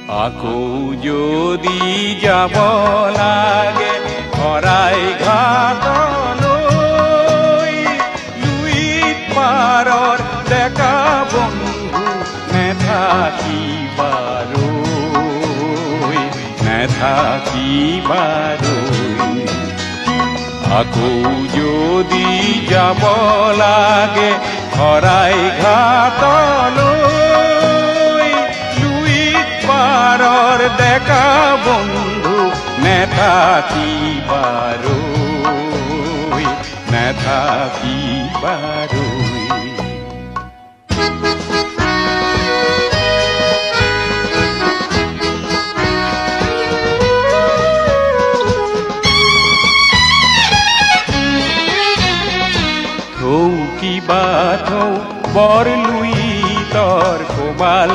আকৌ যদি যাব লাগে শৰাই ঘাটলৈ, লুইত পাৰৰ ডেকা বন্ধু নেথাকিবাৰৈ। আকৌ যদি যাব লাগে শৰাই ঘাটলৈ, লুইত পাৰৰ ডেকা বন্ধু নেথাকিবাৰৈ। থৌ কিবা থৌ বৰ লুইতৰ কোবাল